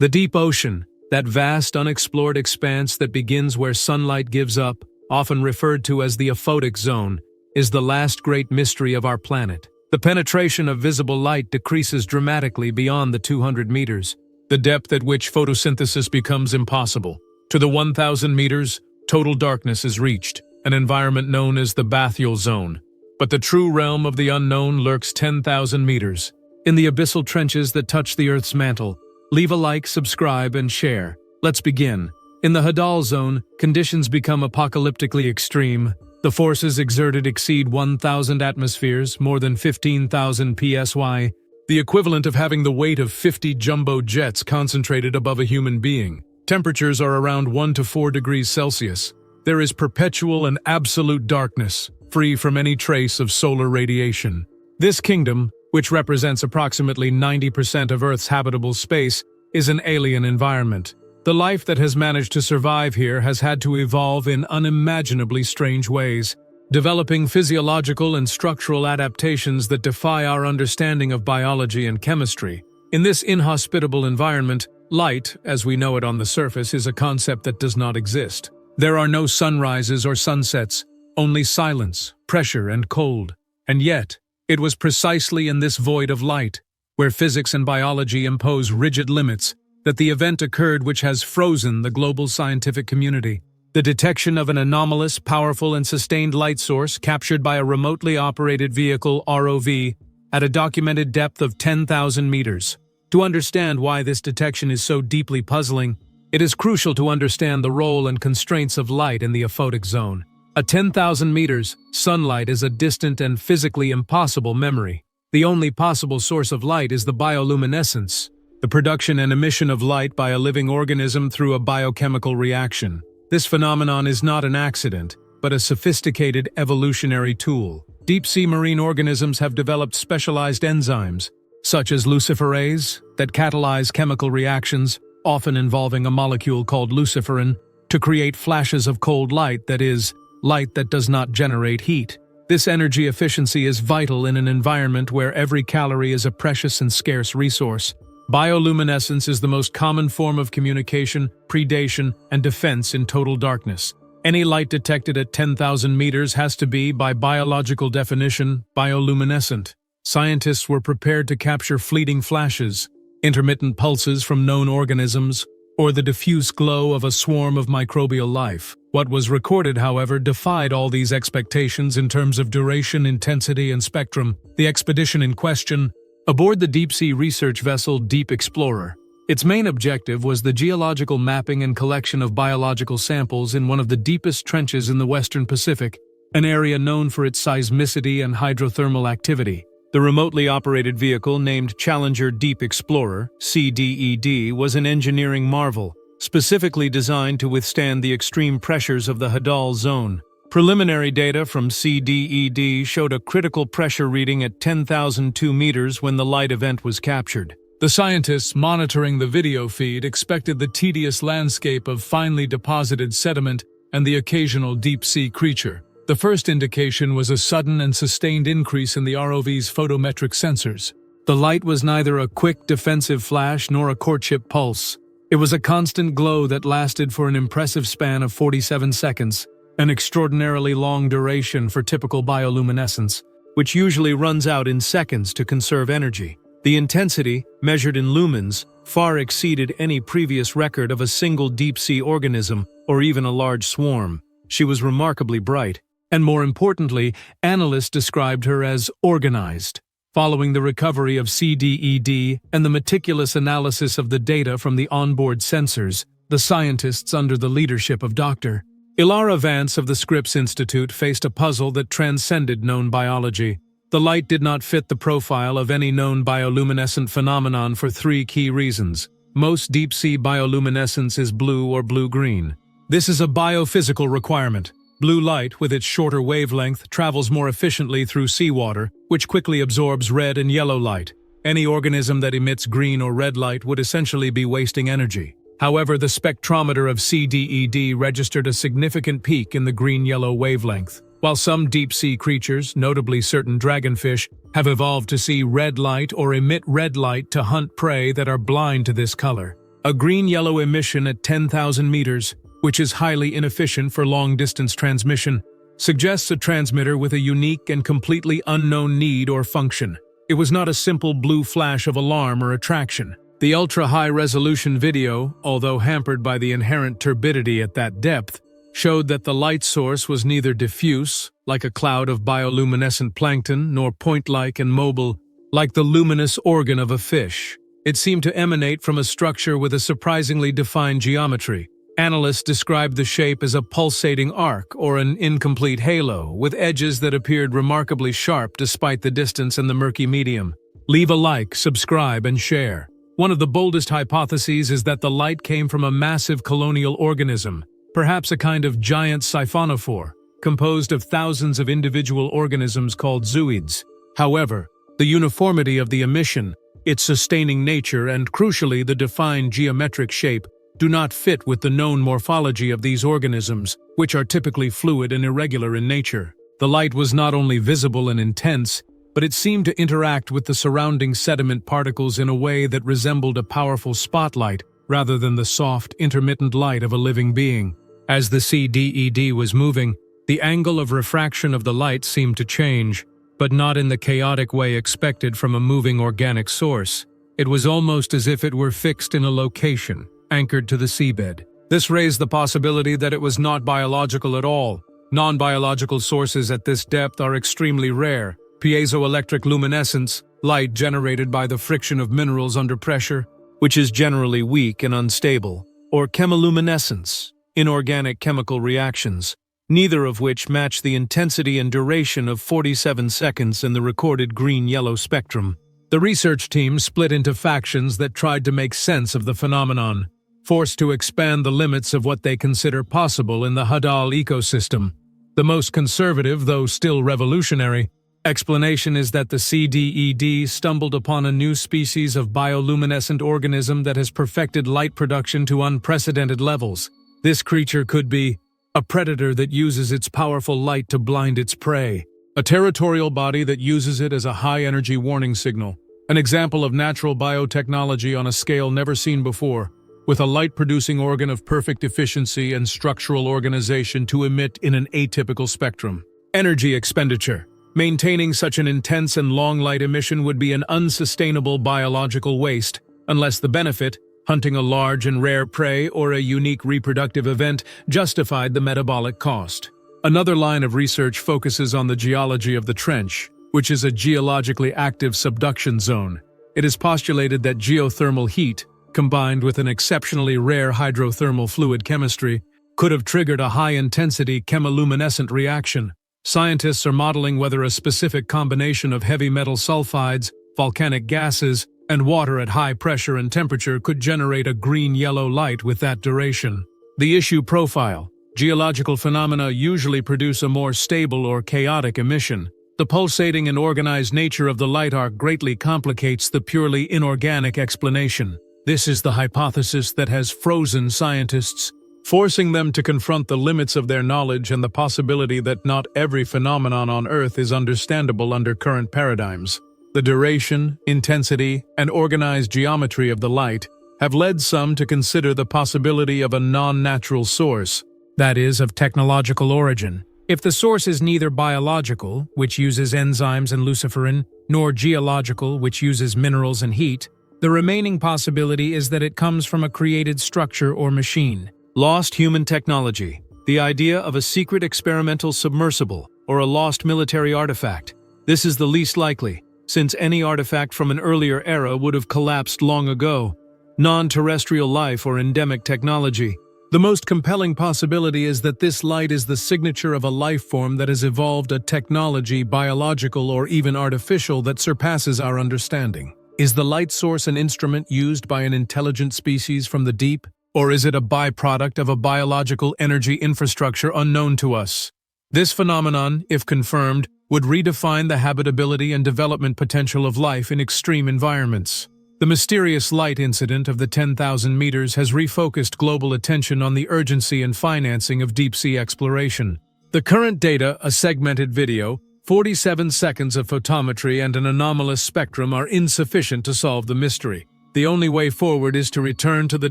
The deep ocean, that vast unexplored expanse that begins where sunlight gives up, often referred to as the aphotic zone, is the last great mystery of our planet. The penetration of visible light decreases dramatically beyond the 200 meters, the depth at which photosynthesis becomes impossible. To the 1,000 meters, total darkness is reached, an environment known as the bathyal zone. But the true realm of the unknown lurks 10,000 meters, in the abyssal trenches that touch the Earth's mantle. Leave a like, subscribe, and share. Let's begin. In the hadal zone, conditions become apocalyptically extreme. The forces exerted exceed 1,000 atmospheres, more than 15,000 psi, the equivalent of having the weight of 50 jumbo jets concentrated above a human being. Temperatures are around 1 to 4 degrees Celsius. There is perpetual and absolute darkness, free from any trace of solar radiation. This kingdom, which represents approximately 90% of Earth's habitable space, is an alien environment. The life that has managed to survive here has had to evolve in unimaginably strange ways, developing physiological and structural adaptations that defy our understanding of biology and chemistry. In this inhospitable environment, light, as we know it on the surface, is a concept that does not exist. There are no sunrises or sunsets, only silence, pressure, and cold. And yet, it was precisely in this void of light, where physics and biology impose rigid limits, that the event occurred which has frozen the global scientific community. The detection of an anomalous, powerful, and sustained light source captured by a remotely operated vehicle, ROV, at a documented depth of 10,000 meters. To understand why this detection is so deeply puzzling, it is crucial to understand the role and constraints of light in the aphotic zone. At 10,000 meters, sunlight is a distant and physically impossible memory. The only possible source of light is the bioluminescence, the production and emission of light by a living organism through a biochemical reaction. This phenomenon is not an accident, but a sophisticated evolutionary tool. Deep-sea marine organisms have developed specialized enzymes, such as luciferase, that catalyze chemical reactions, often involving a molecule called luciferin, to create flashes of cold light, that is, light that does not generate heat. This energy efficiency is vital in an environment where every calorie is a precious and scarce resource. Bioluminescence is the most common form of communication, predation, and defense in total darkness. Any light detected at 10,000 meters has to be, by biological definition, bioluminescent. Scientists were prepared to capture fleeting flashes, intermittent pulses from known organisms, or the diffuse glow of a swarm of microbial life. What was recorded, however, defied all these expectations in terms of duration, intensity, and spectrum. The expedition in question, aboard the deep-sea research vessel Deep Explorer. Its main objective was the geological mapping and collection of biological samples in one of the deepest trenches in the Western Pacific, an area known for its seismicity and hydrothermal activity. The remotely operated vehicle, named Challenger Deep Explorer, CDED, was an engineering marvel, specifically designed to withstand the extreme pressures of the hadal zone. Preliminary data from CDED showed a critical pressure reading at 10,002 meters when the light event was captured. The scientists monitoring the video feed expected the tedious landscape of finely deposited sediment and the occasional deep-sea creature. The first indication was a sudden and sustained increase in the ROV's photometric sensors. The light was neither a quick defensive flash nor a courtship pulse. It was a constant glow that lasted for an impressive span of 47 seconds, an extraordinarily long duration for typical bioluminescence, which usually runs out in seconds to conserve energy. The intensity, measured in lumens, far exceeded any previous record of a single deep-sea organism or even a large swarm. She was remarkably bright, and more importantly, analysts described her as organized. Following the recovery of CDED and the meticulous analysis of the data from the onboard sensors, the scientists under the leadership of Dr. Ilara Vance of the Scripps Institute faced a puzzle that transcended known biology. The light did not fit the profile of any known bioluminescent phenomenon for three key reasons. Most deep-sea bioluminescence is blue or blue-green. This is a biophysical requirement. Blue light, with its shorter wavelength, travels more efficiently through seawater, which quickly absorbs red and yellow light. Any organism that emits green or red light would essentially be wasting energy. However, the spectrometer of CDED registered a significant peak in the green-yellow wavelength. While some deep-sea creatures, notably certain dragonfish, have evolved to see red light or emit red light to hunt prey that are blind to this color, A green-yellow emission at 10,000 meters, which is highly inefficient for long-distance transmission, suggests a transmitter with a unique and completely unknown need or function. It was not a simple blue flash of alarm or attraction. The ultra-high-resolution video, although hampered by the inherent turbidity at that depth, showed that the light source was neither diffuse, like a cloud of bioluminescent plankton, nor point-like and mobile, like the luminous organ of a fish. It seemed to emanate from a structure with a surprisingly defined geometry. Analysts described the shape as a pulsating arc or an incomplete halo, with edges that appeared remarkably sharp despite the distance and the murky medium. Leave a like, subscribe, and share. One of the boldest hypotheses is that the light came from a massive colonial organism, perhaps a kind of giant siphonophore, composed of thousands of individual organisms called zooids. However, the uniformity of the emission, its sustaining nature, and crucially the defined geometric shape, do not fit with the known morphology of these organisms, which are typically fluid and irregular in nature. The light was not only visible and intense, but it seemed to interact with the surrounding sediment particles in a way that resembled a powerful spotlight rather than the soft, intermittent light of a living being. As the CDED was moving, the angle of refraction of the light seemed to change, but not in the chaotic way expected from a moving organic source. It was almost as if it were fixed in a location, anchored to the seabed. This raised the possibility that it was not biological at all. Non-biological sources at this depth are extremely rare. Piezoelectric luminescence, light generated by the friction of minerals under pressure, which is generally weak and unstable, or chemiluminescence, inorganic chemical reactions, neither of which match the intensity and duration of 47 seconds in the recorded green-yellow spectrum. The research team split into factions that tried to make sense of the phenomenon, forced to expand the limits of what they consider possible in the hadal ecosystem. The most conservative, though still revolutionary, explanation is that the CDED stumbled upon a new species of bioluminescent organism that has perfected light production to unprecedented levels. This creature could be a predator that uses its powerful light to blind its prey, a territorial body that uses it as a high-energy warning signal, an example of natural biotechnology on a scale never seen before, with a light-producing organ of perfect efficiency and structural organization to emit in an atypical spectrum. Energy expenditure. Maintaining such an intense and long light emission would be an unsustainable biological waste, unless the benefit, hunting a large and rare prey or a unique reproductive event, justified the metabolic cost. Another line of research focuses on the geology of the trench, which is a geologically active subduction zone. It is postulated that geothermal heat, combined with an exceptionally rare hydrothermal fluid chemistry, could have triggered a high-intensity chemiluminescent reaction. Scientists are modeling whether a specific combination of heavy metal sulfides, volcanic gases, and water at high pressure and temperature could generate a green-yellow light with that duration. The issue profile. Geological phenomena usually produce a more stable or chaotic emission. The pulsating and organized nature of the light arc greatly complicates the purely inorganic explanation. This is the hypothesis that has frozen scientists, forcing them to confront the limits of their knowledge and the possibility that not every phenomenon on Earth is understandable under current paradigms. The duration, intensity, and organized geometry of the light have led some to consider the possibility of a non-natural source, that is, of technological origin. If the source is neither biological, which uses enzymes and luciferin, nor geological, which uses minerals and heat, the remaining possibility is that it comes from a created structure or machine. Lost human technology. The idea of a secret experimental submersible or a lost military artifact. This is the least likely, since any artifact from an earlier era would have collapsed long ago. Non-terrestrial life or endemic technology. The most compelling possibility is that this light is the signature of a life form that has evolved a technology, biological or even artificial, that surpasses our understanding. Is the light source an instrument used by an intelligent species from the deep? Or is it a byproduct of a biological energy infrastructure unknown to us? This phenomenon, if confirmed, would redefine the habitability and development potential of life in extreme environments. The mysterious light incident of the 10,000 meters has refocused global attention on the urgency and financing of deep-sea exploration. The current data, a segmented video, 47 seconds of photometry and an anomalous spectrum are insufficient to solve the mystery. The only way forward is to return to the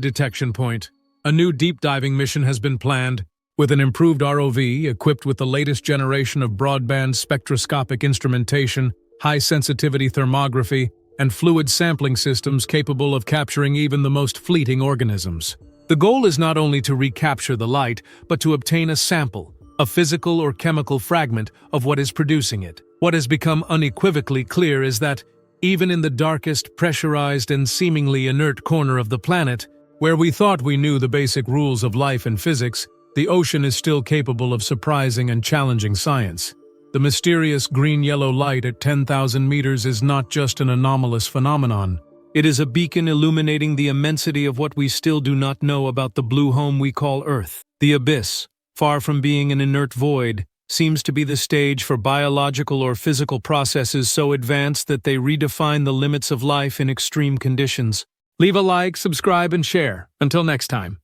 detection point. A new deep diving mission has been planned, with an improved ROV equipped with the latest generation of broadband spectroscopic instrumentation, high-sensitivity thermography, and fluid sampling systems capable of capturing even the most fleeting organisms. The goal is not only to recapture the light, but to obtain a sample, a physical or chemical fragment of what is producing it. What has become unequivocally clear is that, even in the darkest, pressurized, and seemingly inert corner of the planet, where we thought we knew the basic rules of life and physics, the ocean is still capable of surprising and challenging science. The mysterious green-yellow light at 10,000 meters is not just an anomalous phenomenon. It is a beacon illuminating the immensity of what we still do not know about the blue home we call Earth. The abyss, far from being an inert void, seems to be the stage for biological or physical processes so advanced that they redefine the limits of life in extreme conditions. Leave a like, subscribe, and share. Until next time.